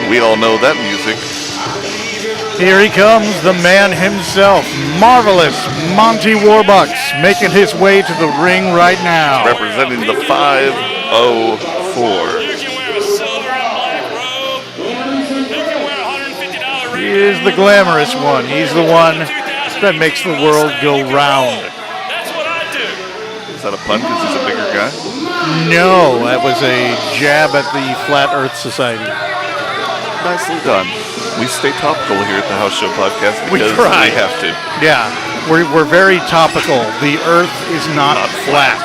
We all know that music. Here he comes, the man himself, marvelous Monty Warbucks, making his way to the ring right now. Representing the 504. He is the glamorous one. He's the one that makes the world go round. Is that a pun because he's a bigger guy? No, that was a jab at the Flat Earth Society. Nicely done. We stay topical here at the House Show Podcast because we have to. Yeah, we're very topical. The Earth is not flat.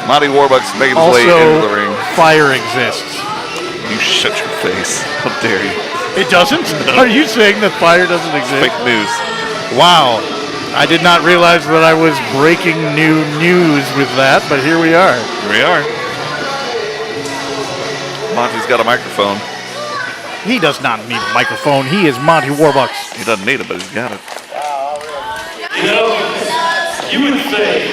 Monty Warbucks making his way into the ring. Fire exists. You shut your face. How dare you? It doesn't? Are you saying that fire doesn't exist? Fake news. Wow. I did not realize that I was breaking new news with that, but here we are. Here we are. Monty's got a microphone. He does not need a microphone. He is Monty Warbucks. He doesn't need it, but he's got it. You know, you would think,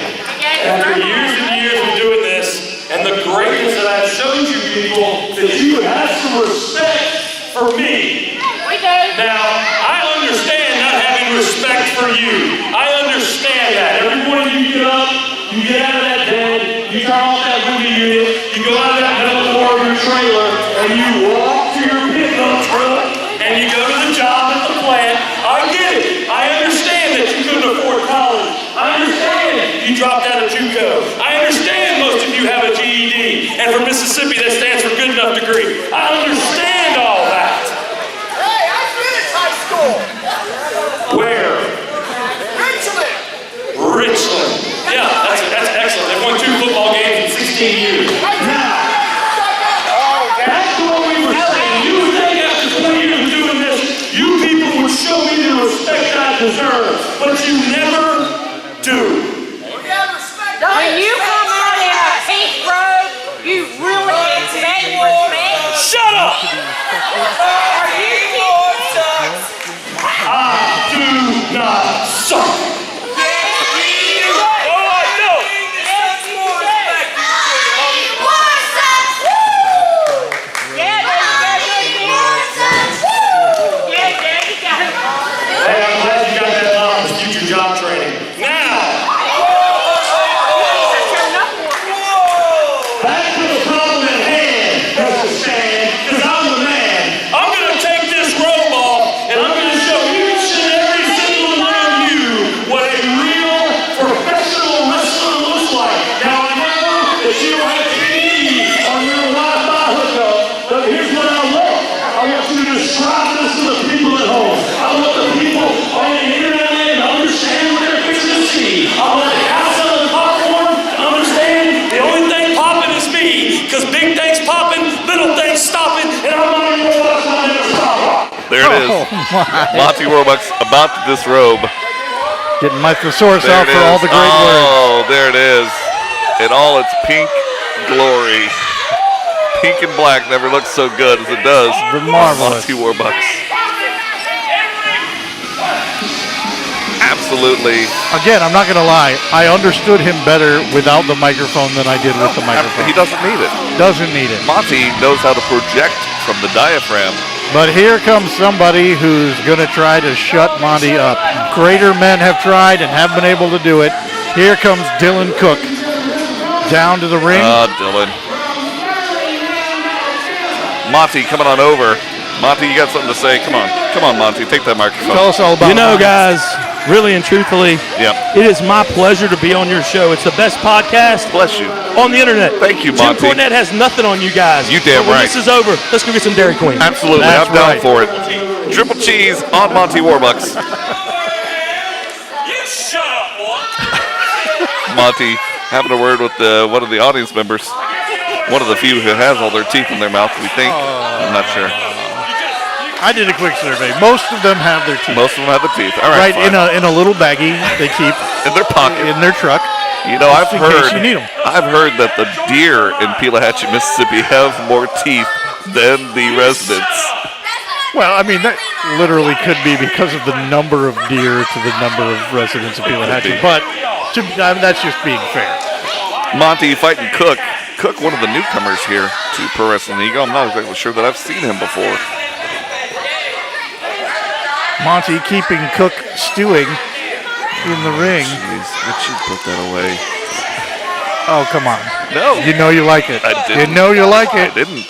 after years and years of doing this, and the greatness that I've shown you people, that you would have some respect for me. We do. Now, I understand not having respect for you. I understand that. Every morning you get up, you get out of that bed, you turn off that movie unit, you go out of that metal Warrior trailer, and you walk to your pickup truck, and you go to the job at the plant. I get it. I understand that you couldn't afford college. I understand you dropped out of JUCO. I understand most of you have a GED, and for Mississippi that stands for good enough degree. I understand all that. Hey, I finished high school. Where? Richmond. Richland. Yeah, that's excellent. They've won 2 football games in 16 years. Now, that's what we were saying. You would think after 20 years of doing this, you people would show me the respect I deserve, but you never do. When you come out in a pink robe, you really expect respect. Shut up! Are you I do not suck. Job training. Now, back to the problem at hand, Mr. Stan, because I'm the man. I'm going to take this robe off, and I'm going to show each and every single one of you what a real professional wrestler looks like. Now, I know that you don't have TV on your Wi-Fi hookup, but here's what I want. I want you to describe this to the people at home. I want the people on the internet understand what they're fixing to see. I want the house selling popcorn to understand the only thing popping is me, because big things popping, little things stopping, and I'm not even going to stop. There it is. Monty Warbucks about to disrobe. Getting my thesaurus out for all the great words. Oh, there it is. In all its pink glory. Pink and black never looks so good as it does. The marvelous Monty Warbucks. Absolutely. Again, I'm not going to lie. I understood him better without the microphone than I did with the microphone. He doesn't need it. Doesn't need it. Monty knows how to project from the diaphragm. But here comes somebody who's going to try to shut Monty up. Greater men have tried and have been able to do it. Here comes Dylan Cook down to the ring. Dylan. Monty coming on over. Monty, you got something to say? Come on. Come on, Monty. Take that microphone. Tell us all about it. You know, guys, really and truthfully, Yep. it is my pleasure to be on your show. It's the best podcast Bless you. on the internet. Thank you, Jim Monty. Cornette has nothing on you guys. You damn So when right. this is over, let's go get some Dairy Queen. Absolutely. That's I'm down right. for it. Triple cheese on Monty Warbucks. You shut up, boy. Monty having a word with one of the audience members. One of the few who has all their teeth in their mouth, we think. I'm not sure. I did a quick survey. Most of them have their teeth. Most of them have the teeth. All right, Right fine. in a little baggie they keep In their pocket. in their truck. You know, I've in case heard. you need 'em. I've heard that the deer in Pelahatchie, Mississippi, have more teeth than the residents. Well, I mean, that literally could be because of the number of deer to the number of residents of Pelahatchie. But that's just being fair. Monty fighting Cook. Cook, one of the newcomers here to Pro Wrestling Eagle. I'm not exactly sure that I've seen him before. Monty keeping Cook stewing in the ring. Jeez, how'd you put that away? Oh, come on. No. You know you like it. I didn't. You know you like I it. didn't.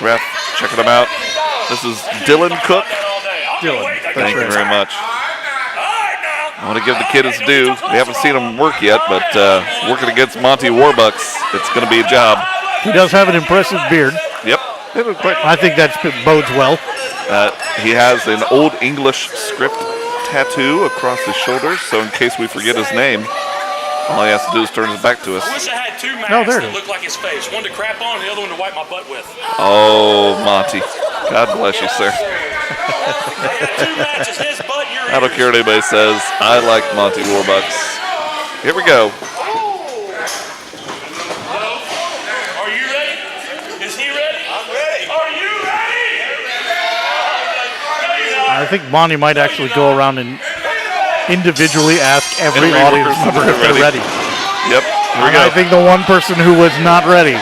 Ref, checking him out. This is Dylan Cook. Dylan. Thank you very much. I want to give the kid his due. We haven't seen him work yet, but working against Monty Warbucks, it's going to be a job. He does have an impressive beard. Yep. I think that bodes well. He has an Old English script tattoo across his shoulders, so in case we forget his name, all he has to do is turn his back to us. I wish I had two masks there it that is. looked like his face. One to crap on and the other one to wipe my butt with. Oh, Monty. God bless you, sir. Two matches, his butt, your I don't care what anybody says. I like Monty Warbucks. Here we go. Are you ready? Is he ready? I'm ready. Are you ready? No, you're not. I think Monty might actually go around and individually ask every Every audience person member if if they're they're ready. Yep. Here we And go. I think the one person who was not ready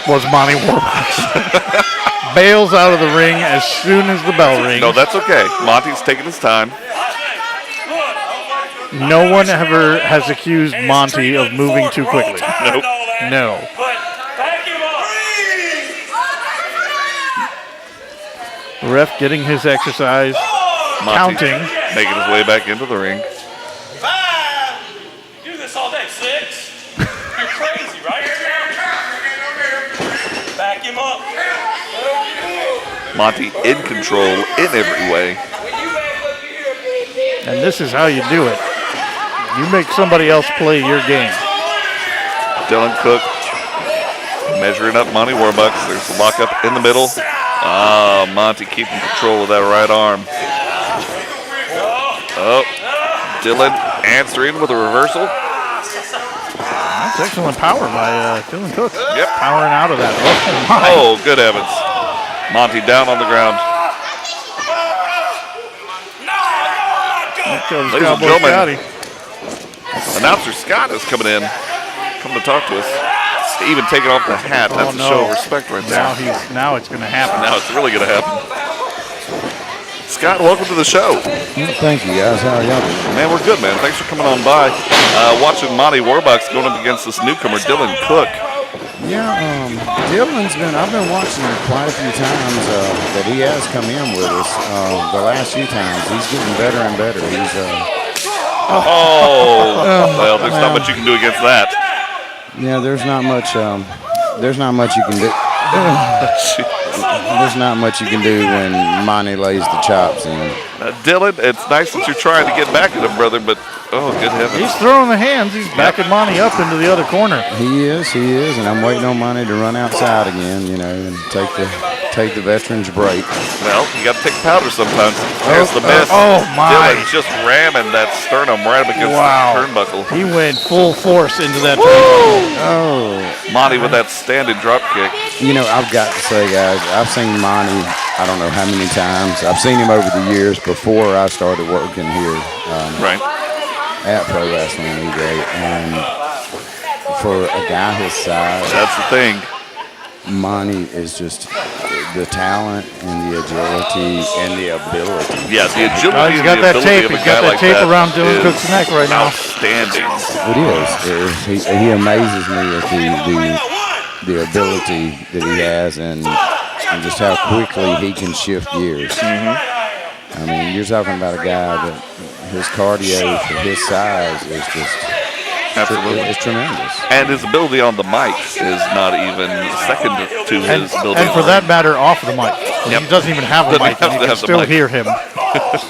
was Monty Warbucks. Bails out of the ring as soon as the bell rings. No, that's okay. Monty's taking his time. No one ever has accused Monty of moving too quickly. Nope. No. But back him up. The ref getting his exercise, Monty counting. making his way back into the ring. 5. You do this all day. 6. You're crazy, right? Back him up. Monty in control in every way. And this is how you do it. You make somebody else play your game. Dylan Cook measuring up Monty Warbucks. There's the lockup in the middle. Monty keeping control of that right arm. Oh, Dylan answering with a reversal. That's excellent power by Dylan Cook. Yep. Powering out of that. Oh, my. Oh, good heavens. Monty down on the ground. Here comes Ladies and Cowboy gentlemen. Scotty. Announcer Scott is coming in. Coming to talk to us. Even taking off the hat. That's a show of respect right there. Now it's going to happen. Now it's really going to happen. Scott, welcome to the show. Thank you, guys. How are y'all doing? Man, we're good, man. Thanks for coming on by. Watching Monty Warbucks going up against this newcomer, Dylan Cook. Yeah, I've been watching him quite a few times that he has come in with us. The last few times, he's getting better and better. He's Well, there's not much you can do against that. yeah, there's not much you can do. There's not much you can do when Monty lays the chops in. Dylan, it's nice that you're trying to get back at him, brother, but oh, good heavens. He's throwing the hands. He's backing Monty up into the other corner. He is, and I'm waiting on Monty to run outside again, and take the veterans break. Well, you got to take powder sometimes. There's the miss. oh, my. Dylan just ramming that sternum right up against Wow. the turnbuckle. He went full force into that. Oh. Monty with that standing drop kick. I've got to say, guys, I've seen Monty, I don't know how many times. I've seen him over the years before I started working here Right. at Pro Wrestling Eagle. And for a guy his size, That's the thing. Monty is just the talent and the agility and the ability. Yeah, the agility He's and got the that ability tape. of a He's guy got that like tape that around Dylan is Cook's neck right now. outstanding. It is. He amazes me with the ability that he has and just how quickly he can shift gears. I mean, you're talking about a guy that his cardio for his size is just Absolutely. it's tremendous. And his ability on the mic is not even second to his ability. And for that matter, off the mic. Yep. He doesn't even have a Doesn't mic. have You to can have the still mic. hear him.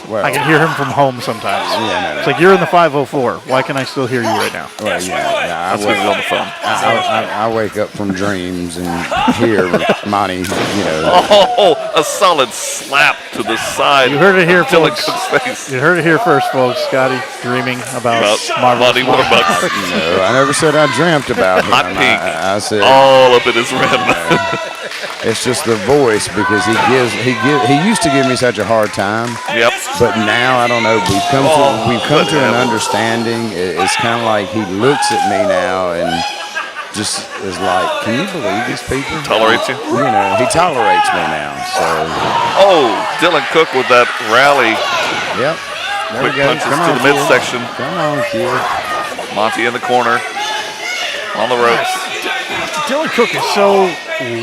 Well, I can hear him from home sometimes. Yeah, It's like, you're in the 504. Why can I still hear you right now? well, yeah. That's when he's on the phone. I wake up from dreams and hear Monty, Oh, a solid slap to the side. You heard it here, of Dylan folks. Cook's face. You heard it here first, folks. Scotty dreaming about Monty Marvelous Warbucks. No, I never said I dreamt about him. Hot pink. I said All up in his rim. it's just the voice because he used to give me such a hard time Yep. But now I don't know. We've come to an understanding. It's kind of like he looks at me now and just is like, "Can you believe these people?" Tolerates you? You know, he tolerates me now. So. Oh, Dylan Cook with that rally. Yep. There Quick we go. punches Come to on, the kid. midsection. Come on, kid. Monty in the corner. On the ropes. Dylan Cook is so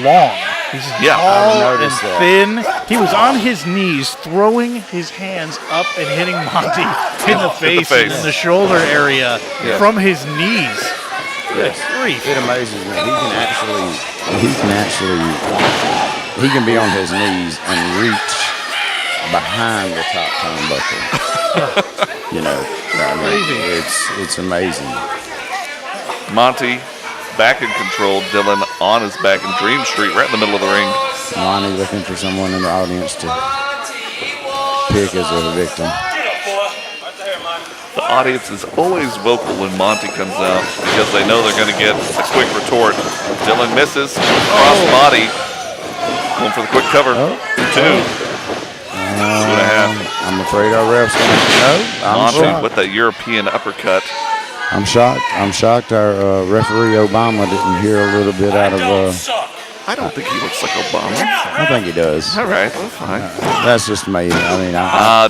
long. He's Yeah, tall I've and noticed that. thin. He was on his knees, throwing his hands up and hitting Monty in the face and in the shoulder area from his knees. Yes. Grief. It amazes me. He can be on his knees and reach behind the top turnbuckle. You know, I mean, it's amazing. Monty back in control. Dylan on his back in Dream Street, right in the middle of the ring. Monty looking for someone in the audience to pick as a victim. The audience is always vocal when Monty comes out because they know they're going to get a quick retort. Dylan misses. Cross body. Going for the quick cover. 2. 2.5. I'm afraid our ref's going to know. Monty with that European uppercut. I'm shocked our referee Obama didn't hear a little bit out of. I don't think he looks like Obama. I think he does. All right, that's fine. That's just me. I mean,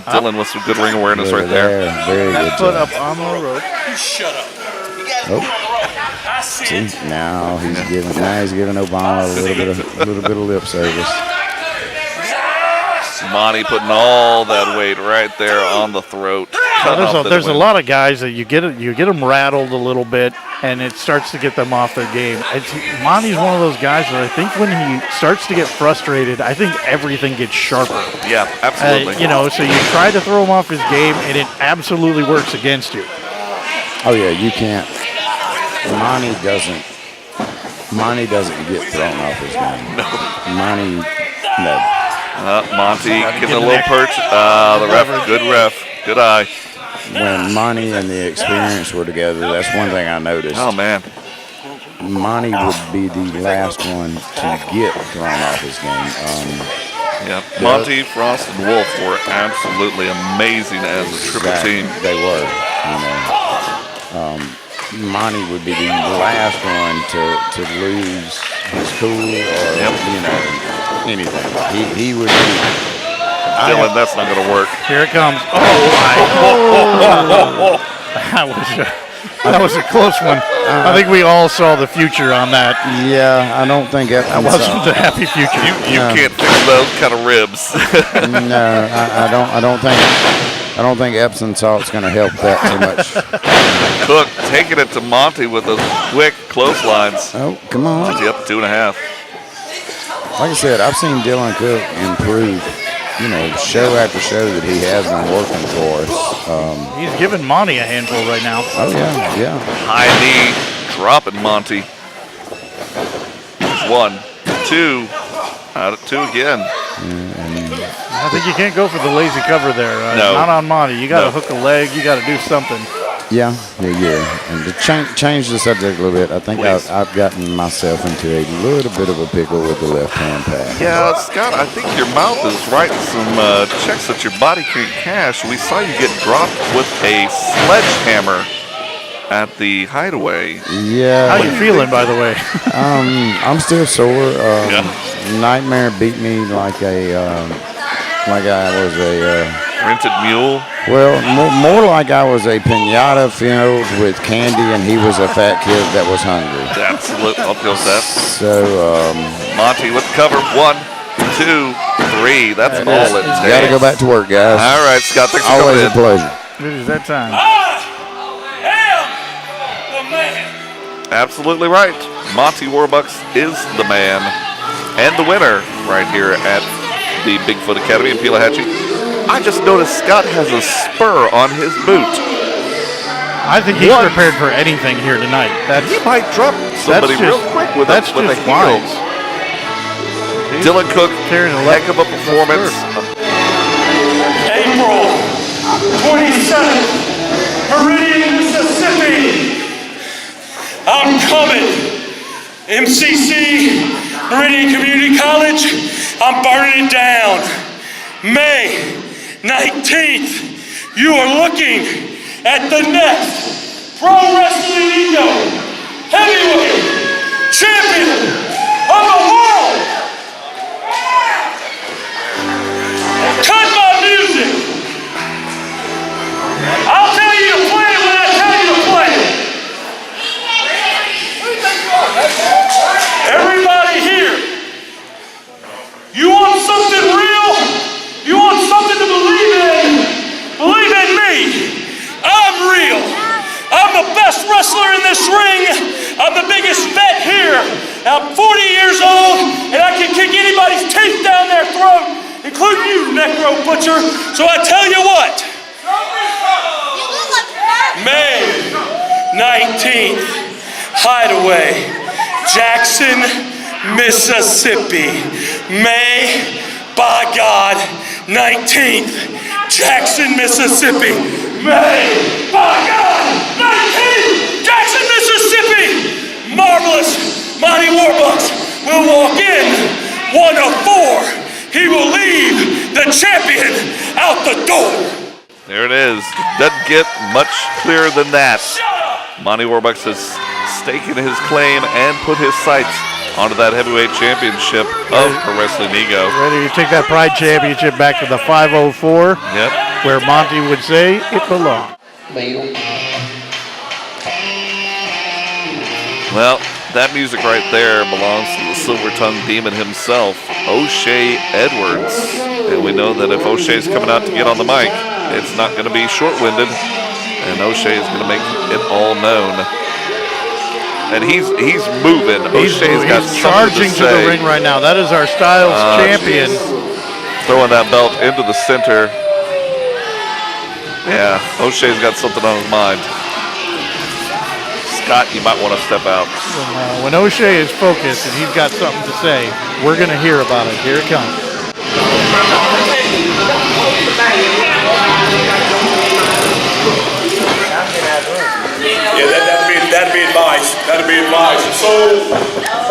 Dylan with some good ring awareness right there. Very good. That foot up on the rope. You shut up. Oh. See, now he's giving Obama a little bit of lip service. Monty putting all that weight right there on the throat. There's a lot of guys that you get them rattled a little bit, and it starts to get them off their game. Monty's one of those guys that I think when he starts to get frustrated, I think everything gets sharper. Yeah, absolutely. So you try to throw him off his game, and it absolutely works against you. Oh yeah, you can't. Monty doesn't get thrown off his game. No. Monty getting a little perch. The ref, good eye. When Monty and the experience were together, that's one thing I noticed. Oh man, Monty would be the last one to get thrown off his game. Monty, Frost, and Wolf were absolutely amazing as a triple team. They were. Monty would be the last one to lose his cool or anything. He would be. Dylan, that's not going to work. Here it comes. That was a close one. I think we all saw the future on that. Yeah, I don't think that wasn't a happy future. You can't fix those kind of ribs. No, I don't think Epsom salt's going to help that too much. Cook taking it to Monty with those quick clotheslines. Oh, come on. Monty up 2.5. Like I said, I've seen Dylan Cook improve, show after show that he has been working for us. He's giving Monty a handful right now. Oh, yeah. High knee, dropping Monty. 1, 2, out of 2 again. I think you can't go for the lazy cover there. No. Not on Monty. You got to hook a leg. You got to do something. Yeah. And to change the subject a little bit, I think I've gotten myself into a little bit of a pickle with the left-hand pad. Yeah, Scott, I think your mouth is writing some checks that your body can't cash. We saw you get dropped with a sledgehammer at the Hideaway. Yeah. How you feeling, by the way? I'm still sore. Nightmare beat me like I was a rented mule. Well, more like I was a piñata filled with candy, and he was a fat kid that was hungry. Absolutely, I'll feel that. So Monty with the cover. 1, 2, 3. That's all it takes. You got to go back to work, guys. All right, Scott. Thanks for Always coming a pleasure. It is that time. The man. Absolutely right. Monty Warbucks is the man and the winner right here at the Bigfoot Academy in Pelahatchie. I just noticed Scott has a spur on his boot. I think he's prepared for anything here tonight. He might drop somebody real quick with a heel. Dylan Cook, heck of a performance. April 27th, Meridian, Mississippi. I'm coming. MCC, Meridian Community College, I'm burning it down. May 19th, you are looking at the next Pro Wrestling Ego Heavyweight Champion of the world. Cut my music. I'll tell you to play it when I tell you to play it. Everybody here, you want something real? You want something to believe in? Believe in me. I'm real. I'm the best wrestler in this ring. I'm the biggest vet here. I'm 40 years old, and I can kick anybody's teeth down their throat, including you, Necro Butcher. So I tell you what. May 19th, Hideaway, Jackson, Mississippi. May, by God, 19th, Jackson, Mississippi. May, by God, 19th, Jackson, Mississippi. Marvelous Monty Warbucks will walk in 1 of 4. He will leave the champion out the door. There it is. Doesn't get much clearer than that. Monty Warbucks has staken his claim and put his sights onto that heavyweight championship of Pro Wrestling Ego. Ready to take that Pride Championship back to the 504, Yep. where Monty would say it belongs. Well, that music right there belongs to the Silver-Tongued Demon himself, O'Shea Edwards. And we know that if O'Shea's coming out to get on the mic, it's not going to be short-winded, and O'Shea is going to make it all known. And he's moving. O'Shea's got He's something charging to to the say. ring right now. That is our Styles champion. Throwing that belt into the center. Yeah, O'Shea's got something on his mind. Scott, you might want to step out. When O'Shea is focused and he's got something to say, we're going to hear about it. Here it comes. Yeah, that'd be advice. That'd be advice. So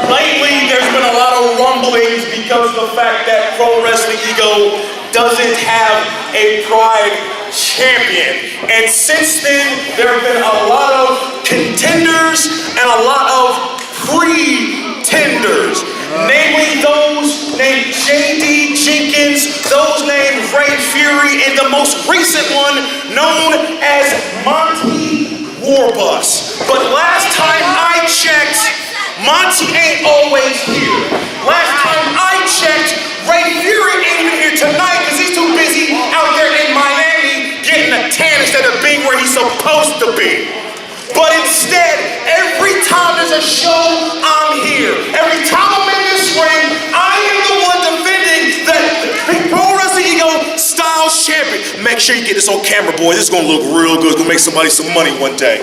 lately, there's been a lot of rumblings because of the fact that Pro Wrestling Ego doesn't have a Pride champion. And since then, there have been a lot of contenders and a lot of pretenders. Namely those named J.D. Jenkins, those named Ray Fury, and the most recent one known as Monty Warbucks. But last time I checked, Monty ain't always here. Last time I checked, Ray Fury ain't even here tonight because he's too busy out there in Miami getting a tan instead of being where he's supposed to be. But instead, every time there's a show, I'm here. Every time I'm in this ring, I am the one defending the Pro Wrestling Ego Styles champion. Make sure you get this on camera, boys. This is gonna look real good. It's gonna make somebody some money one day.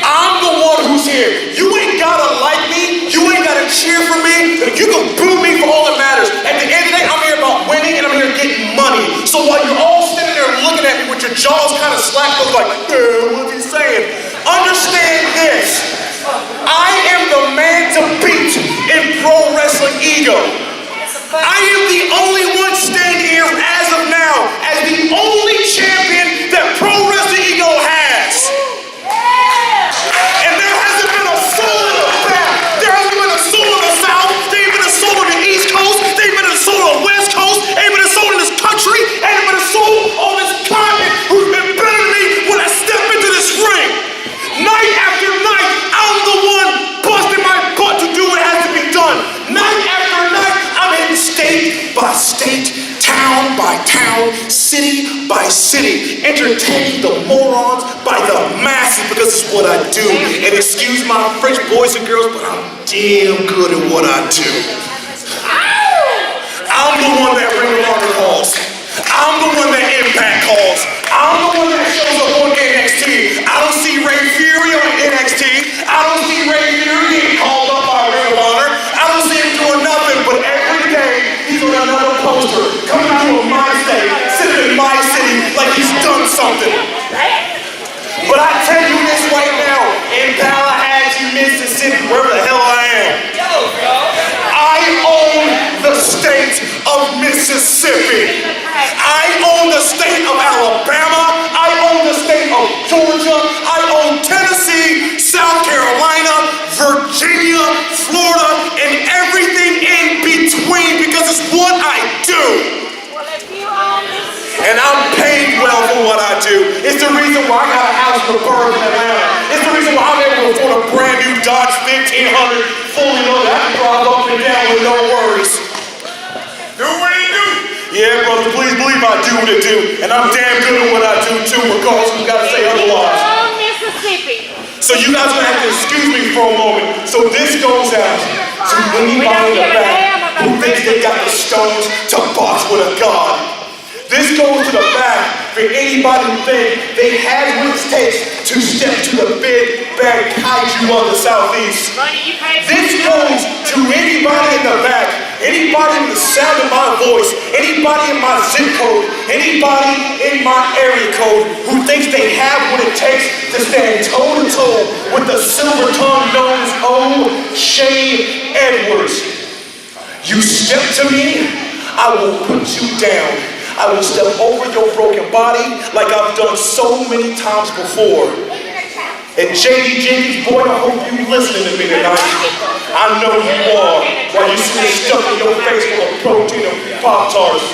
I'm the one who's here. You ain't gotta like me. You ain't gotta cheer for me. You can boo me for all that matters. At the end of the day, I'm here about winning and I'm here getting money. So while you're all standing there looking at me with your jaws kind of slack, look like, what's he saying? Understand this. I am the man to beat in Pro Wrestling Ego. I am the only one standing here as of now as the only champion that Pro Wrestling Ego has. And there hasn't been a soul in the back. There hasn't been a soul in the South. There ain't been a soul on the East Coast. There ain't been a soul on the West Coast. There ain't been a soul in this country. There ain't been a soul on this continent who's been better than me when I step into this ring. Night after night, I'm the one busting my butt to do what has to be done. Night after night, I'm in state by state, town by town, city by city, entertaining the morons by the masses because it's what I do. And excuse my French boys and girls, but I'm damn good at what I do. I'm the one that Ring of Honor calls. I'm the one that Impact calls. I'm the one that shows up on NXT. I don't see Ray Fury on NXT. I don't see Ray Fury getting called up by Ring of Honor. I don't see him doing nothing, but every day he's on another poster, coming out of my state, sitting in my city like he's done something. But I tell you this right now, in Tallahassee, Mississippi, wherever the hell I am, I own the state of Mississippi. I own the state of Alabama. I own the state of Georgia. I own Tennessee, South Carolina, Virginia, Florida, and everything in between because it's what I do. Well, if you own this, And I'm paid well for what I do. It's the reason why I got a house in the borough of Atlanta. It's the reason why I'm able to afford a brand new Dodge 1500 fully loaded. I can drive up and down with no worries. Do what you do. Yeah, brother, please believe I do what I do. And I'm damn good at what I do too, regardless of who gotta say you otherwise. own Mississippi. So you guys are gonna have to excuse me for a moment. So this goes out to anybody in the back who thinks they got the stones to box with a god. This goes to the back for anybody who thinks they have what it takes to step to the big bad kaiju of the Southeast. Money you pay for. This goes to anybody in the back, anybody in the sound of my voice, anybody in my zip code, anybody in my area code who thinks they have what it takes to stand toe-to-toe with the silver-tongued nose O'Shea Edwards. You step to me, I will put you down. I will step over your broken body like I've done so many times before. And J.D. Jenkins, boy, I hope you listening to me tonight. I know you are, while you see it stuck in your face full of protein and Pop-Tarts.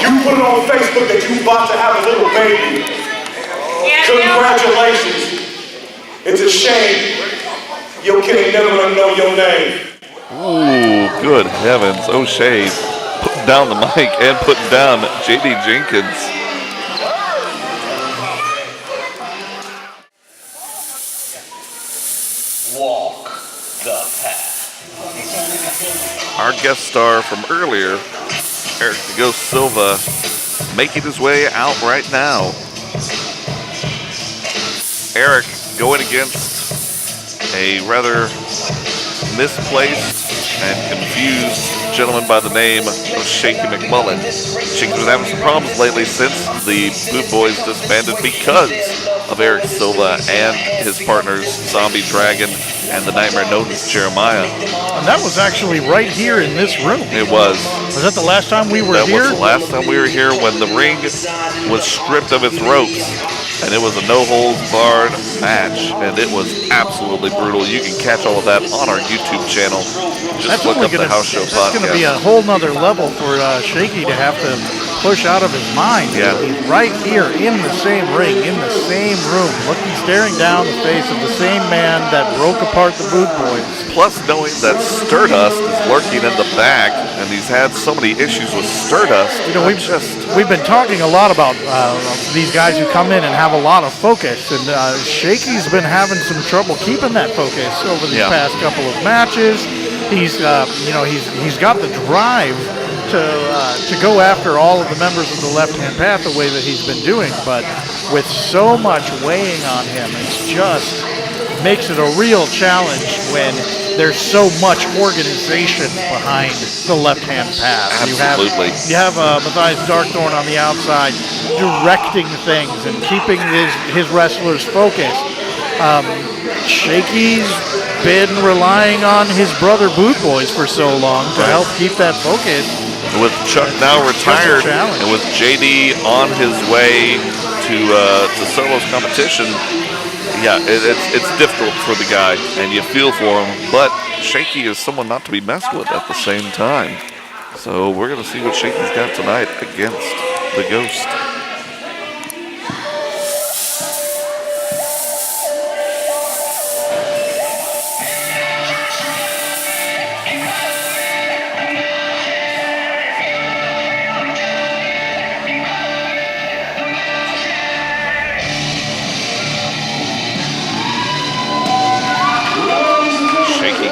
You put it on Facebook that you about to have a little baby. Congratulations. It's a shame your kid ain't never gonna know your name. Ooh, good heavens. O'Shea putting down the mic and putting down J.D. Jenkins. Walk the path. Our guest star from earlier, Eric the Ghost Silva, making his way out right now. Eric going against a rather misplaced and confused gentleman by the name of Shaky McMullen. Shaky's been having some problems lately since the Boot Boys disbanded because of Eric Silva and his partners Zombie Dragon and the Nightmare known as Jeremiah. And that was actually right here in this room. It was. Was that the last time we were That here? was the last time we were here when the ring was stripped of its ropes. And it was a no-holds-barred match, and it was absolutely brutal. You can catch all of that on our YouTube channel. Just look up the House Show That's podcast. going to be a whole nother level for Shaky to have to push out of his mind. Yeah. He's right here in the same ring, in the same room, looking, staring down the face of the same man that broke apart the Boot Boys. Plus, knowing that Stardust is lurking in the back, and he's had so many issues with Stardust. You know, we've been talking a lot about these guys who come in and have a lot of focus, and Shaky's been having some trouble keeping that focus over these past couple of matches. He's he's got the drive to go after all of the members of the left-hand path the way that he's been doing, but with so much weighing on him, it just makes it a real challenge when there's so much organization behind the left-hand path. Absolutely. You have Matthias Darkthorn on the outside directing things and keeping his wrestlers focused. Shaky's been relying on his brother Boot Boys for so long to help keep that focus. With Chuck now retired and with JD on his way to Solo's competition, it's difficult for the guy, and you feel for him. But Shaky is someone not to be messed with at the same time. So we're going to see what Shaky's got tonight against the Ghost.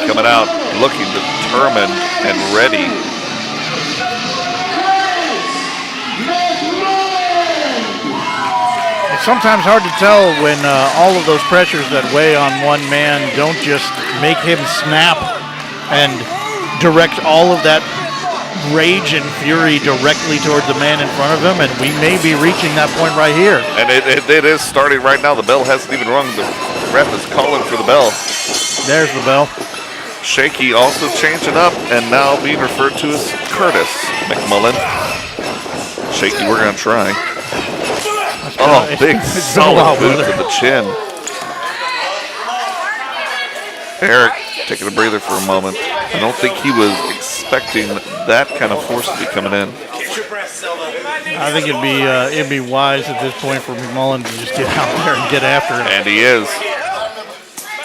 Coming out looking determined and ready. It's sometimes hard to tell when all of those pressures that weigh on one man don't just make him snap and direct all of that rage and fury directly toward the man in front of him, and we may be reaching that point right here. And it is starting right now. The bell hasn't even rung. The ref is calling for the bell. There's the bell. Shaky also changing up and now being referred to as Curtis McMullen. Shaky, we're going to try. Oh, big it's been a while, solid boot brother. to the chin. Eric taking a breather for a moment. I don't think he was expecting that kind of force to be coming in. I think it'd be wise at this point for McMullen to just get out there and get after it. And he is.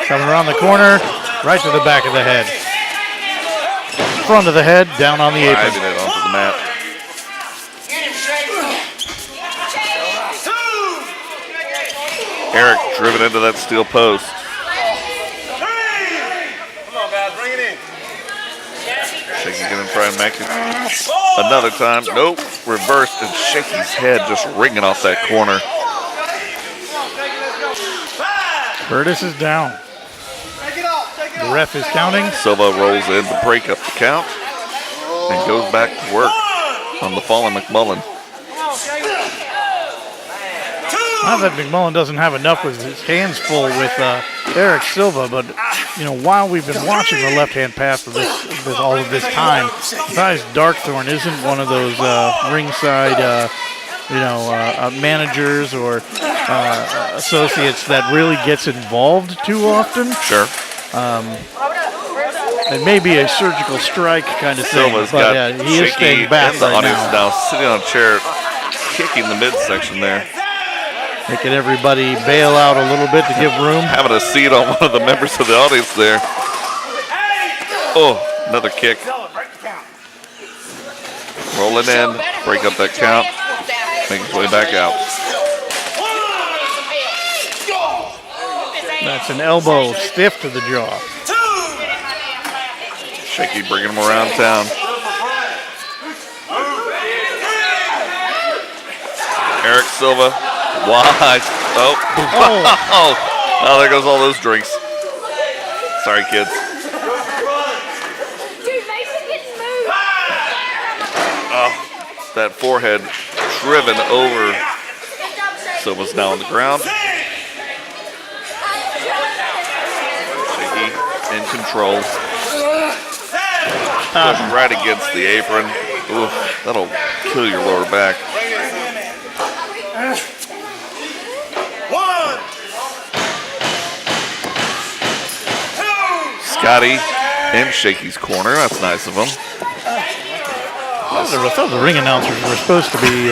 Coming around the corner, right to the back of the head. Front of the head, down on the apron. Driving it onto the mat. Eric driven into that steel post. Shaky's going to try and make it another time. Nope. Reversed, and Shaky's head just ringing off that corner. Curtis is down. The ref is counting. Silva rolls in to break up the count and goes back to work on the fallen McMullen. Not that McMullen doesn't have enough with his hands full with Eric Silva, but you know, while we've been watching the left-hand pass for this all of this time, besides Darkthorn isn't one of those ringside managers or associates that really gets involved too often. Sure. It may be a surgical strike kind of thing, Silva's but got he is Shaky staying back in the right audience now. now, sitting on a chair, kicking the midsection there. Making everybody bail out a little bit to give room. Having a seat on one of the members of the audience there. Oh, another kick. Rolling in, break up that count, make his way back out. That's an elbow stiff to the jaw. Shaky bringing him around town. Eric Silva, wide. Oh, there goes all those drinks. Sorry, kids. Oh, that forehead driven over. Silva's now on the ground. Shaky in control. Push right against the apron. Ooh, that'll kill your lower back. Scotty in Shaky's corner. That's nice of him. I thought the ring announcers were supposed to be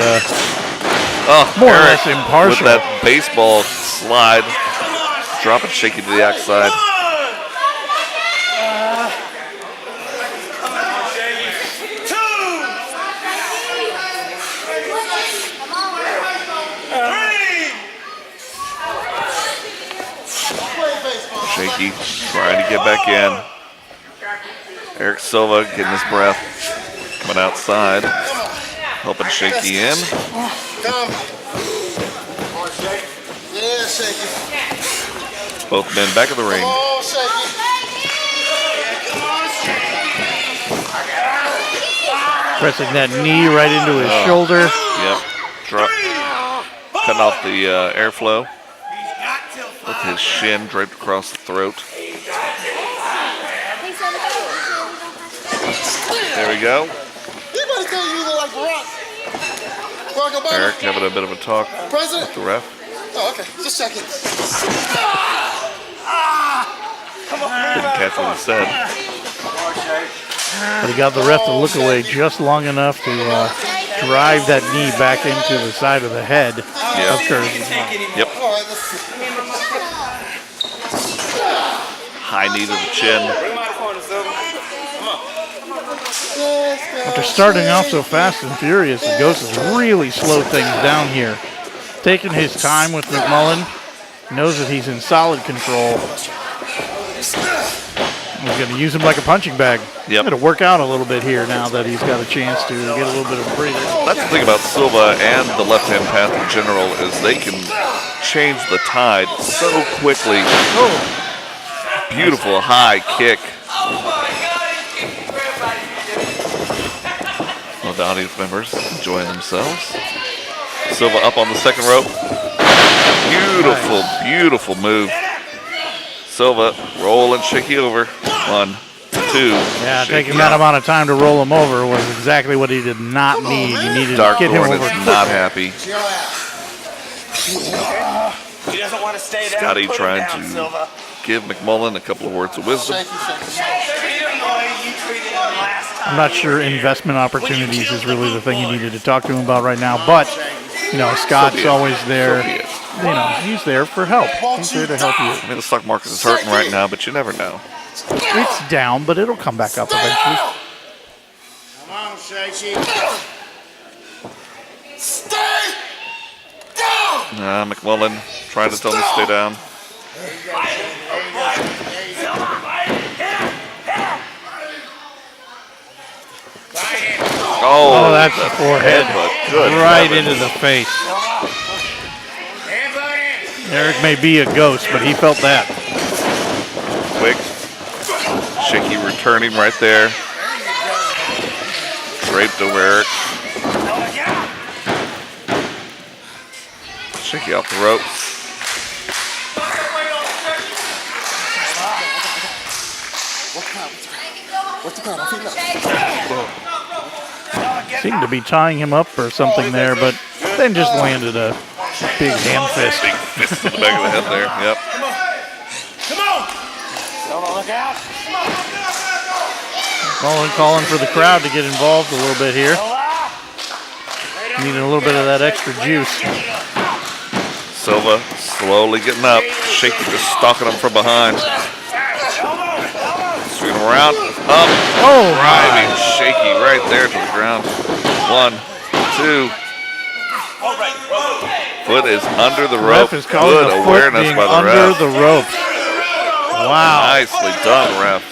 more or less impartial. With that baseball slide, dropping Shaky to the outside. Shaky trying to get back in. Eric Silva getting his breath. Coming outside. Helping Shaky in. Yeah, Shaky. Both men back in the ring. Pressing that knee right into his shoulder. Yep. Cutting off the airflow. With his shin draped across the throat. There we go. Anybody tell you look like Barack Obama? Eric having a bit of a talk President? with the ref. Oh, okay. Just checking. Didn't catch what he said. But he got the ref to look away just long enough to drive that knee back into the side of the head of Curtis. Yep. High knee to the chin. After starting off so fast and furious, the Ghost has really slowed things down here. Taking his time with McMullen. Knows that he's in solid control. He's going to use him like a punching bag. He's going to work out a little bit here now that he's got a chance to get a little bit of a breather. That's the thing about Silva and the left-hand path in general is they can change the tide so quickly. Oh, beautiful high kick. Well, the audience members enjoying themselves. Silva up on the second rope. Beautiful, beautiful move. Silva rolling Shaky over. 1, 2. Yeah, Shaky taking that up. amount of time to roll him over was exactly what he did not need. He needed Dark to get him Thorn over. is not happy. He doesn't want to stay down. Scotty Put him trying down, to Silva. give McMullen a couple of words of wisdom. Shaky, shaky, shaky. Treat him the way you treated him last time. I'm not sure investment opportunities is really the thing he needed to talk to him about right now, but Scott's always there. So be it. He's there for help. He's there to help you. I mean, the stock market is hurting right now, but you never know. It's down, but it'll come back up eventually. Come on, Shaky. Stay down. McMullen trying to tell him to stay down. Oh, that's the forehead. Headbutt. Good Right heavens. into the face. Eric may be a ghost, but he felt that. Quick. Shaky returning right there. Draped over Eric. Shaky off the ropes. What's the count? I'm feeling up. Seemed to be tying him up or something there, but then just landed a big hand fist. Big fist to the back of the head there. Yep. Come on. Silva, look out. Mullen calling for the crowd to get involved a little bit here. Needing a little bit of that extra juice. Silva slowly getting up. Shaky just stalking him from behind. Swinging around. Up. Oh, Driving Shaky right there to the ground. 1, 2. Foot is under the rope. Ref is calling Good the foot awareness being by the under ref. the ropes. Wow. Nicely done, ref.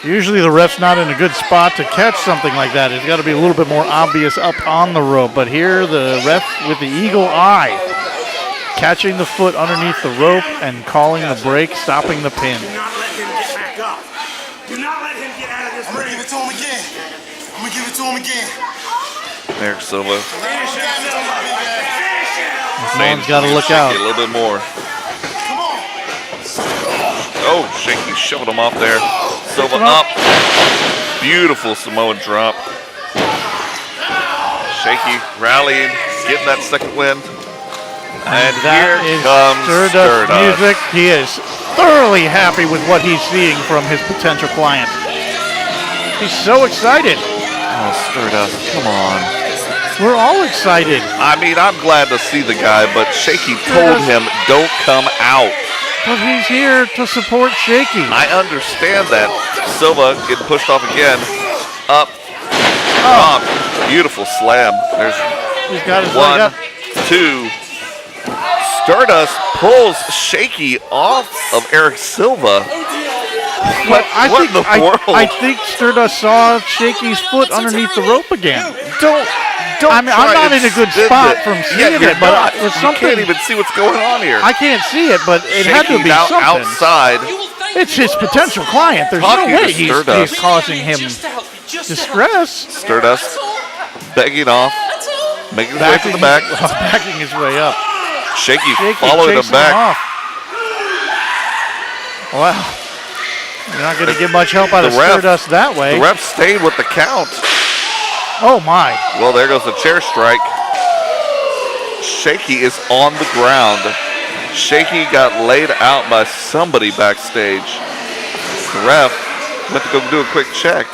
Usually the ref's not in a good spot to catch something like that. It's got to be a little bit more obvious up on the rope. But here the ref with the eagle eye, catching the foot underneath the rope and calling the break, stopping the pin. Do not let him get back up. Do not let him get out of this I'm gonna give ring. it to him again. I'm gonna give it to him again. Eric Silva. Finish him, Silva. Finish him. Someone's got to look Shaky out. a little bit more. Come on. Oh, Shaky shoving him off there. Silva up. Beautiful Samoan drop. Shaky rallying, getting that second win. And That here is comes Stardust music. He is thoroughly happy with what he's seeing from his potential client. He's so excited. Oh, Stardust, come on. We're all excited. I mean, I'm glad to see the guy, but Shaky told him, don't come out. But he's here to support Shaky. I understand that. Silva getting pushed off again. Up. Oh. Drop. Beautiful slam. There's He's got his leg 1, up. 2. Stardust pulls Shaky off of Eric Silva. What in the world? I think Stardust saw Shaky's foot underneath the rope again. Don't I mean, I'm try not to in a good spin spot it. from Yeah, seeing you're it, but not. it was You something. can't even see what's going on here. I can't see it, but it had to Shaky be now something. outside. It's his potential client. There's no Talking to way he's Stardust. causing him distress. Stardust begging off, making his way to the back. Backing his way up. Shaky Shaky following him chasing back. off. Wow. You're not going to get much help out of The ref- Stardust that way. The ref stayed with the count. Oh, my. Well, there goes the chair strike. Shaky is on the ground. Shaky got laid out by somebody backstage. The ref went to go do a quick check.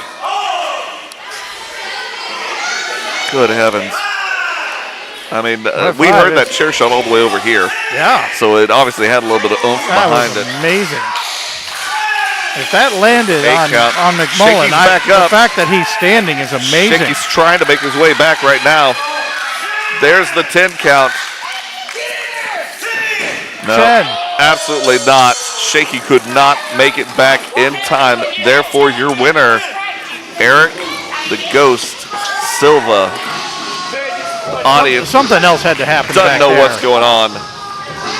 Good heavens. I mean, we heard that chair shot all the way over here. Yeah. So it obviously had a little bit of oomph That behind was it. amazing. If that landed Fake count. on McMullen, Shaky's back the up. fact that he's standing is amazing. Shaky's trying to make his way back right now. There's the 10 count. No, 10. absolutely not. Shaky could not make it back in time. Therefore, your winner, Eric the Ghost Silva. Audience Something else had to happen doesn't back know there. what's going on.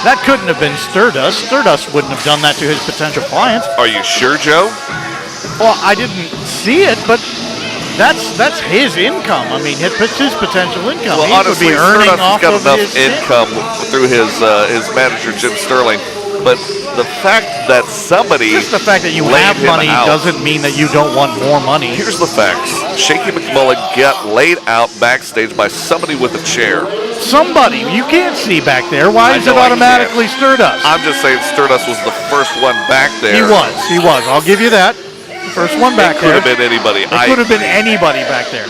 That couldn't have been Stardust. Stardust wouldn't have done that to his potential client. Are you sure, Joe? Well, I didn't see it, but that's his income. I mean, it's his potential income. Well, he honestly, would be earning Stardust has off got of enough his income through his manager, Jim Sterling. but the fact that somebody Just the fact that you laid have him money out- doesn't mean that you don't want more money. Here's the facts. Shaky McMullen got laid out backstage by somebody with a chair. Somebody, you can't see back there. Why I is know it I automatically Stardust? I'm just saying Stardust was the first one back there. He was. I'll give you that. First one back It could there. have been anybody. It could have been anybody back there.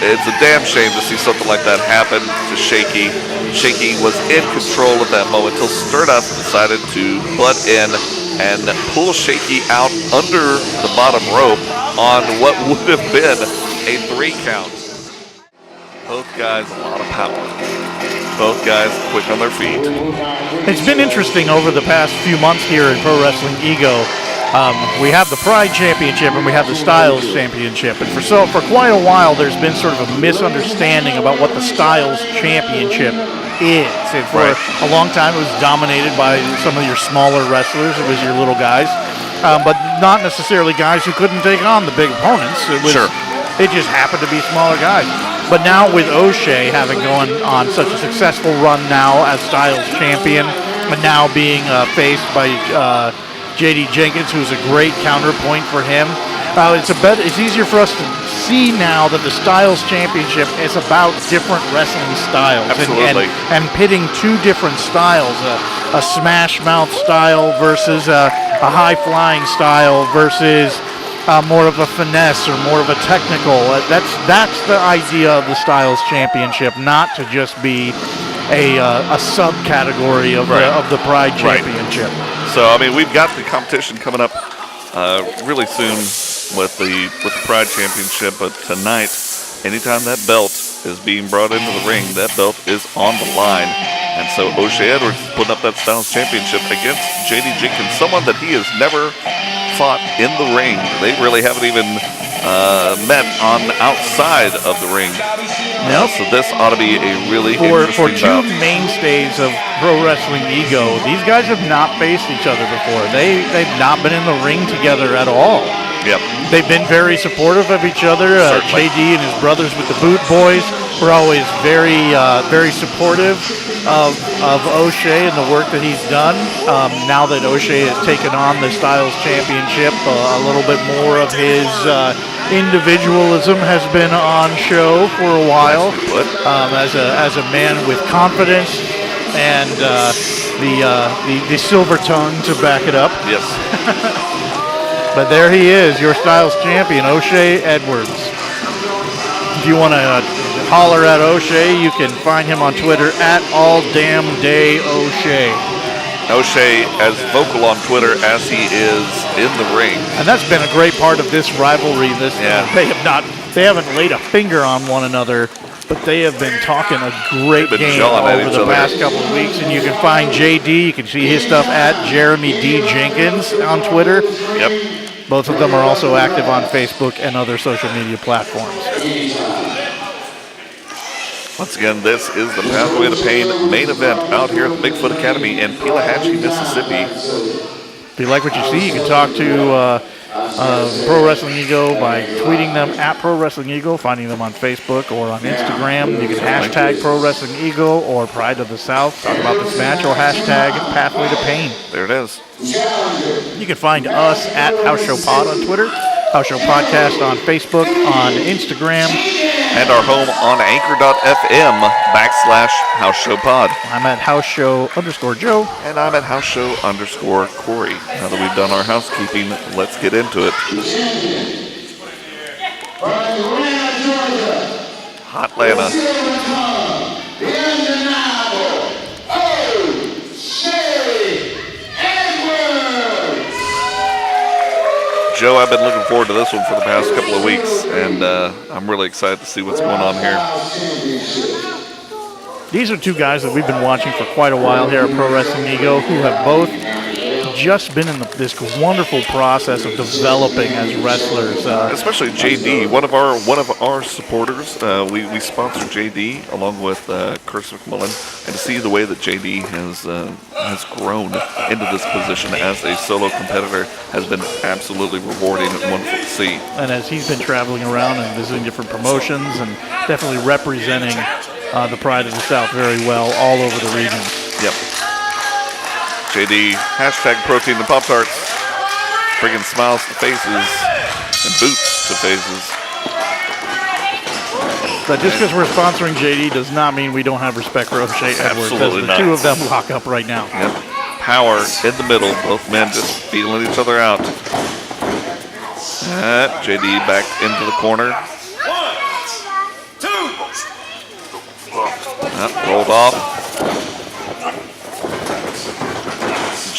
It's a damn shame to see something like that happen to Shaky. Shaky was in control at that moment until Stardust decided to butt in and pull Shaky out under the bottom rope on what would have been a 3 count. Both guys, a lot of power. Both guys quick on their feet. It's been interesting over the past few months here in Pro Wrestling Ego. We have the Pride Championship and we have the Styles Championship, and for quite a while there's been sort of a misunderstanding about what the Styles Championship is. And for a long time it was dominated by some of your smaller wrestlers. It was your little guys, but not necessarily guys who couldn't take on the big opponents. It just happened to be smaller guys. But now with O'Shea having gone on such a successful run now as Styles champion, and now being faced by J.D. Jenkins, who's a great counterpoint for him, it's easier for us to see now that the Styles Championship is about different wrestling styles. Absolutely. And pitting 2 different styles, a smash mouth style versus a high flying style versus more of a finesse or more of a technical. That's the idea of the Styles Championship, not to just be a subcategory of the Pride Championship. So I mean, we've got the competition coming up really soon with the Pride Championship, but tonight, anytime that belt is being brought into the ring, that belt is on the line. And so O'Shea Edwards is putting up that Styles Championship against J.D. Jenkins, someone that he has never fought in the ring. They really haven't even met on outside of the ring. Nope. So this ought to be a really For interesting 2 bout. mainstays of Pro Wrestling Ego, these guys have not faced each other before. They've not been in the ring together at all. Yep. They've been very supportive of each other. Certainly. JD and his brothers with the Boot Boys were always very supportive of O'Shea and the work that he's done. Now that O'Shea has taken on the Styles Championship, a little bit more of his individualism has been on show for a while. As a man with confidence and the silver tongue to back it up. Yes. But there he is, your Styles champion, O'Shea Edwards. If you want to holler at O'Shea, you can find him on Twitter at alldamndayO'Shea. O'Shea as vocal on Twitter as he is in the ring. And that's been a great part of this rivalry. They haven't laid a finger on one another, but they have been talking a great game jawing at over each the other. past couple of weeks. And you can find JD, you can see his stuff at Jeremy D. Jenkins on Twitter. Yep. Both of them are also active on Facebook and other social media platforms. Once again, this is the Pathway to Pain main event out here at the Bigfoot Academy in Pelahatchie, Mississippi. If you like what you see, you can talk to Pro Wrestling Ego by tweeting them at Pro Wrestling Ego, finding them on Facebook or on Instagram. You can hashtag Pro Wrestling Ego or Pride of the South, talk about this match, or hashtag Pathway to Pain. There it is. You can find us at House Show Pod on Twitter, House Show Podcast on Facebook, on Instagram. And our home on anchor.fm/House Show Pod. I'm at House Show _Joe. And I'm at House Show _Corey. Now that we've done our housekeeping, let's get into it. Hot Atlanta. Joe, I've been looking forward to this one for the past couple of weeks, and I'm really excited to see what's going on here. These are 2 guys that we've been watching for quite a while here at Pro Wrestling Ego, who have both just been in this wonderful process of developing as wrestlers. Especially JD, one of our supporters. We sponsor JD along with Curtis McMullen, and to see the way that JD has grown into this position as a solo competitor has been absolutely rewarding and wonderful to see. And as he's been traveling around and visiting different promotions and definitely representing the Pride of the South very well all over the region. Yep. JD, #protein and Pop-Tarts, bringing smiles to faces and boots to faces. But just because we're sponsoring JD does not mean we don't have respect for O'Shea Edwards. Absolutely as the not. two of them lock up right now. Yep. Power in the middle, both men just feeling each other out. JD back into the corner. 1, 2. Rolled off.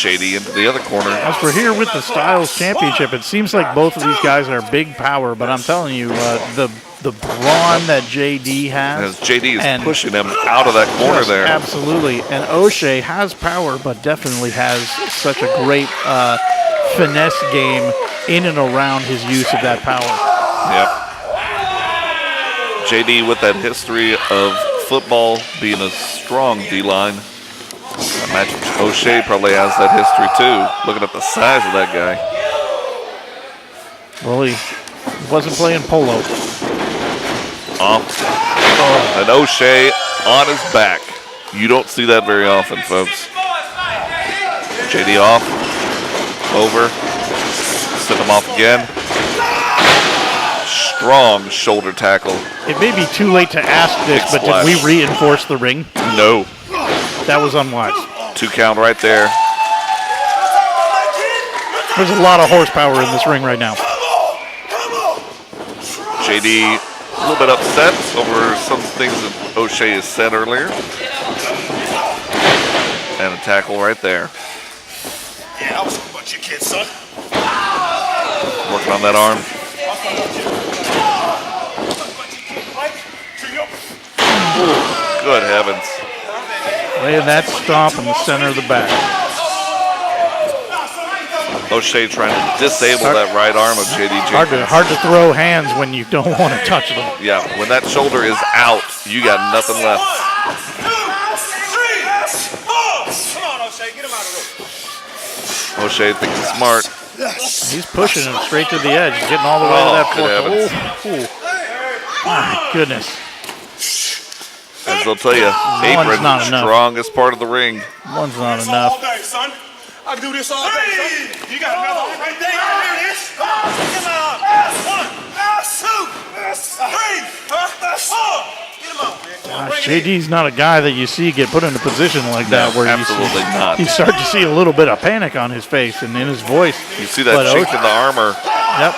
JD into the other corner. As we're here with the Styles Championship, it seems like both of these guys are big power, but I'm telling you, the brawn that JD has. As JD is pushing him out of that corner there. Absolutely. And O'Shea has power, but definitely has such a great finesse game in and around his use of that power. Yep. JD with that history of football being a strong D-line. I imagine O'Shea probably has that history too, looking at the size of that guy. Well, he wasn't playing polo. And O'Shea on his back. You don't see that very often, folks. JD off. Over. Send him off again. Strong shoulder tackle. It may be too late to ask this, but did we reinforce the ring? No. That was unwise. 2 count right there. There's a lot of horsepower in this ring right now. JD a little bit upset over some things that O'Shea has said earlier. And a tackle right there. Yeah, I was talking about your kid, son. Working on that arm. Ooh, good heavens. Laying that stomp in the center of the back. O'Shea trying to disable that right arm of JD Jenkins. Hard to throw hands when you don't want to touch them. Yeah, when that shoulder is out, you got nothing left. 1, 2, 3, 4. Come on, O'Shea, get him out of the room. O'Shea thinking smart. He's pushing him straight to the edge, getting all the way to that good fourth. My goodness. As they'll tell you, apron not the enough. strongest part of the ring. One's not All enough. day, son. I can do this all day, son. You got another one right there. Here it is. Come on, get my arm. 1, 2, 3, 4. Get him out, man. Come on, bring it in. JD's not a guy that you see get put in a position like that where absolutely not. You start to see a little bit of panic on his face and in his voice. You see that chink in the armor. Yep.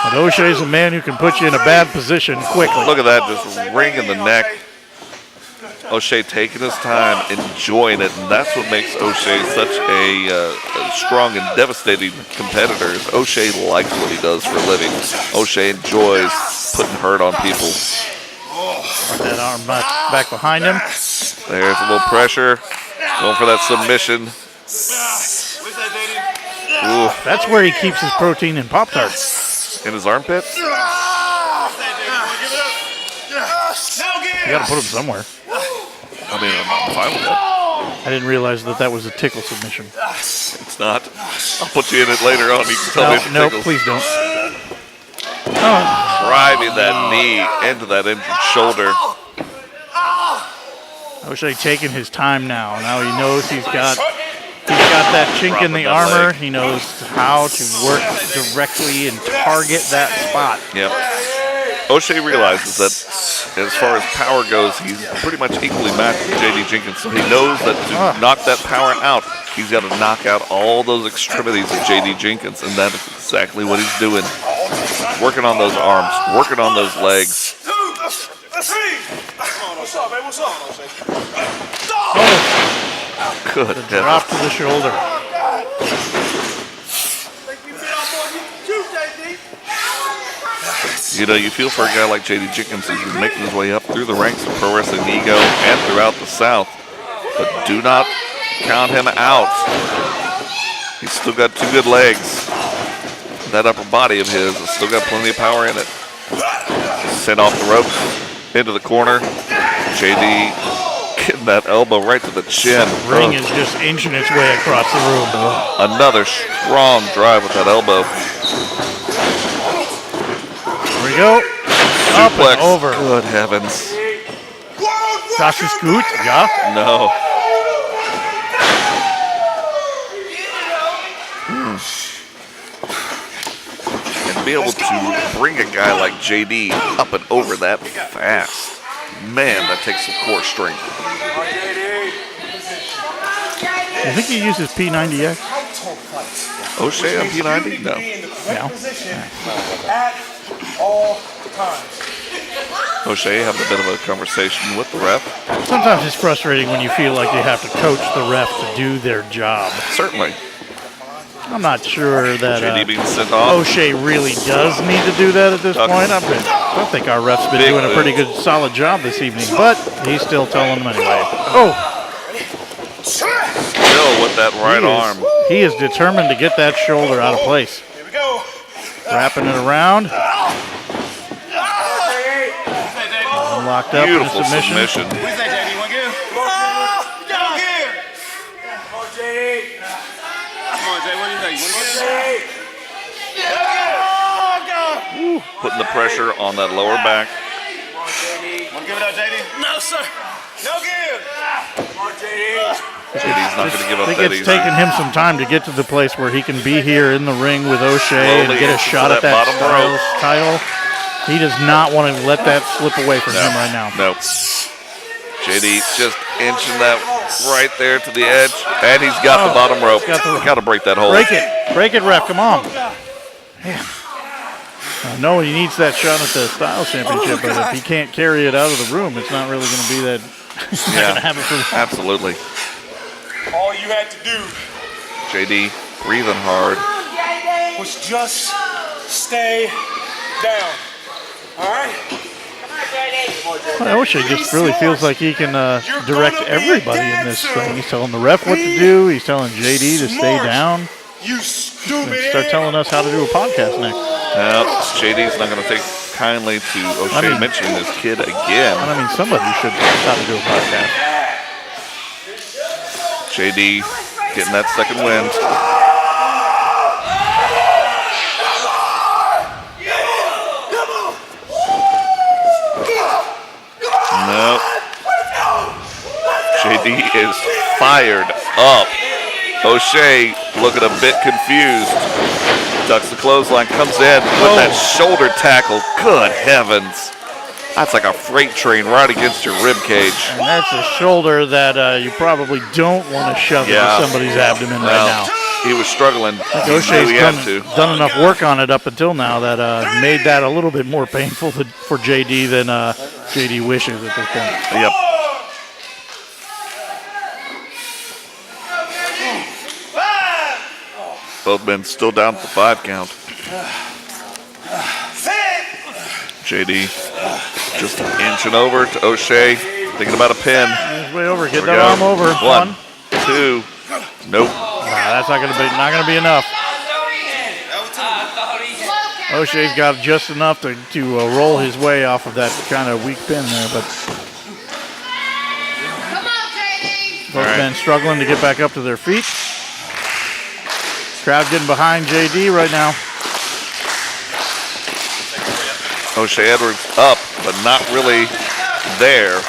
But O'Shea's a man who can put you in a bad position quickly. Look at that, just ring in the neck. O'Shea taking his time, enjoying it, and that's what makes O'Shea such a strong and devastating competitor. Is O'Shea likes what he does for a living. O'Shea enjoys putting hurt on people. That arm back behind him. There's a little pressure, going for that submission. Ooh, That's where he keeps his protein and Pop-Tarts. in his armpits. You got to put him somewhere. I mean, I'm fine with that. I didn't realize that was a tickle submission. It's not. I'll put you in it later on. You can tell me if it No, tickles. please don't. Driving that knee into that injured shoulder. O'Shea taking his time now. Now he knows he's got that chink in the Dropping that armor. leg. He knows how to work directly and target that spot. Yep. O'Shea realizes that as far as power goes, he's pretty much equally matched with JD Jenkins. So he knows that to knock that power out, he's got to knock out all those extremities of JD Jenkins, and that is exactly what he's doing. Working on those arms, working on those legs. 2, 3. Come on, what's up, baby? What's up, O'Shea? Good Drop heavens. to the shoulder. You know, you feel for a guy like JD Jenkins who's been making his way up through the ranks of Pro Wrestling Ego and throughout the South. But do not count him out. He's still got two good legs. That upper body of his has still got plenty of power in it. Sent off the ropes, into the corner. JD getting that elbow right to the chin. The ring is just inching its way across the room. Another strong drive with that elbow. Here we go. Up Suplex. and over. Good heavens. Das ist gut, ja. No. And be able to bring a guy like JD up and over that fast. Man, that takes some core strength. You think he uses P90X? O'Shea on P90? No. No. At all times. O'Shea having a bit of a conversation with the ref. Sometimes it's frustrating when you feel like you have to coach the ref to do their job. Certainly. I'm not sure that JD being sent off. O'Shea really does need to do that at this point. I don't think our ref's been Big doing a pretty move. good, solid job this evening, but he's still telling them anyway. Oh, Still with that right arm. he is determined to get that shoulder out of place. Here we go. Wrapping it around. Locked up in a Beautiful submission. What do you think, JD? You want to give? Come on, give. Come on, JD. Come on, JD. What do you think? You want to give? Putting the pressure on that lower back. Want to give it up, JD? No, sir. No give. Come on, JD. JD's not going to give I up think that it's easy. taken him some time to get to the place where he can be here in the ring with O'Shea and Slowly get a into shot at that that bottom rope. Styles title. He does not want to let that slip away from him right now. Nope. JD just inching that right there to the edge, and he's got the bottom rope. got the- Got to break that hold. Break it, ref. Come on. Man. I know he needs that shot at the Styles Championship, but if he can't carry it out of the room, it's not really going to be that. It's not Yeah, going to happen for long. absolutely. All you had to do JD breathing hard. was just stay down. All right? O'Shea just really feels like he can direct everybody in this thing. He's telling the ref what to do. He's telling JD to stay down. You stupid Start telling us how to do a podcast next. Now, JD's not going to take kindly to O'Shea mentioning his kid again. I mean, somebody should teach us how to do a podcast. JD getting that second win. No. JD is fired up. O'Shea looking a bit confused. Ducks the clothesline, comes in with that shoulder tackle. Good heavens. That's like a freight train right against your rib cage. And that's a shoulder that you probably don't want to shove Yeah. into somebody's abdomen right now. He was struggling. He knew O'Shea's he had to. done enough work on it up until now that made that a little bit more painful for JD than JD wishes at this point. Yep. Both men still down at the 5 count. JD just inching over to O'Shea, thinking about a pin. He's way over. Get There we that go. arm over. 1, 2. Nope. That's not gonna be enough. O'Shea's got just enough to roll his way off of that kind of weak pin there, but both men struggling to get back up to their feet. Crowd getting behind JD right now. O'Shea Edwards up, but not really there.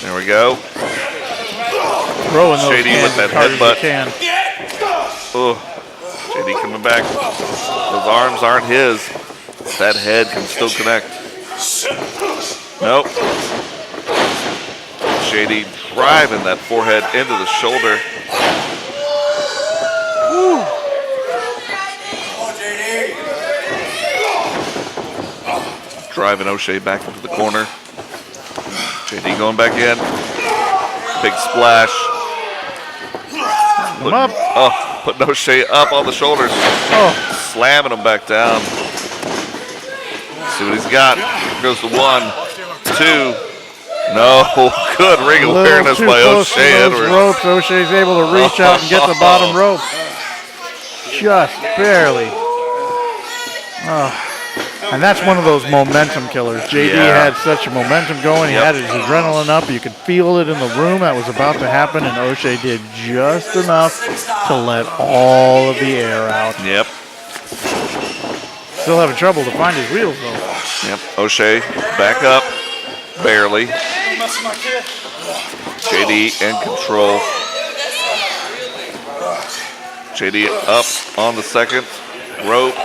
There we go. Throwing those JD hands with that as hard as headbutt. you can. Oh, JD coming back. Those arms aren't his. That head can still connect. Nope. JD driving that forehead into the shoulder. Driving O'Shea back into the corner. JD going back in. Big splash. Come up. Oh, putting O'Shea up on the shoulders. Oh, Slamming him back down. See what he's got. Here goes the 1, 2. No, good ring A little awareness too by close to O'Shea those Edwards. ropes. O'Shea's able to reach out and get the bottom rope. Just barely. And that's one of those momentum killers. JD Yeah. had such a momentum going. He had his adrenaline up. You could feel it in the room that was about to happen, and O'Shea did just enough to let all of the air out. Yep. Still having trouble to find his wheels, though. Yep. O'Shea back up. Barely. JD in control. JD up on the second rope.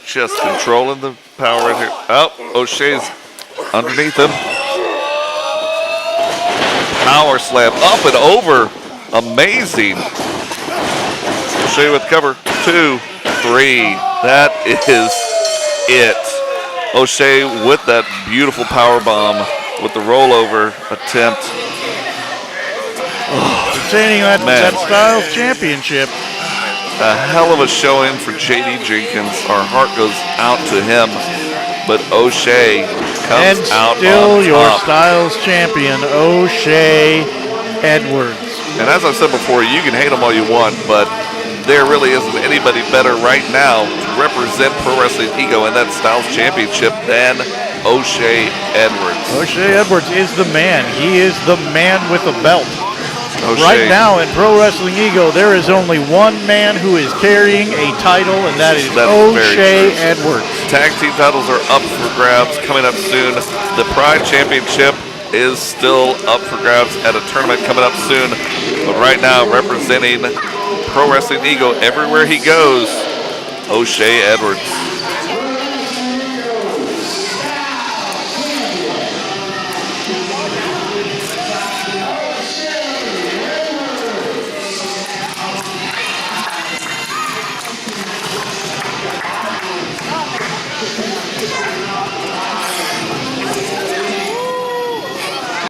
Just controlling the power right here. Oh, O'Shea's underneath him. Power slam up and over. Amazing. O'Shea with cover. 2, 3. That is it. O'Shea with that beautiful power bomb with the rollover attempt. Retaining that Styles Championship. A hell of a showing for JD Jenkins. Our heart goes out to him, but O'Shea comes out still on your top. Styles champion, O'Shea Edwards. And as I said before, you can hate him all you want, but there really isn't anybody better right now to represent Pro Wrestling Ego in that Styles Championship than O'Shea Edwards. O'Shea Edwards is the man. He is the man with the belt. O'Shea. Right now in Pro Wrestling Ego, there is only one man who is carrying a title, and that is O'Shea Edwards. Tag team titles are up for grabs coming up soon. The Pride Championship is still up for grabs at a tournament coming up soon. But right now, representing Pro Wrestling Ego everywhere he goes, O'Shea Edwards.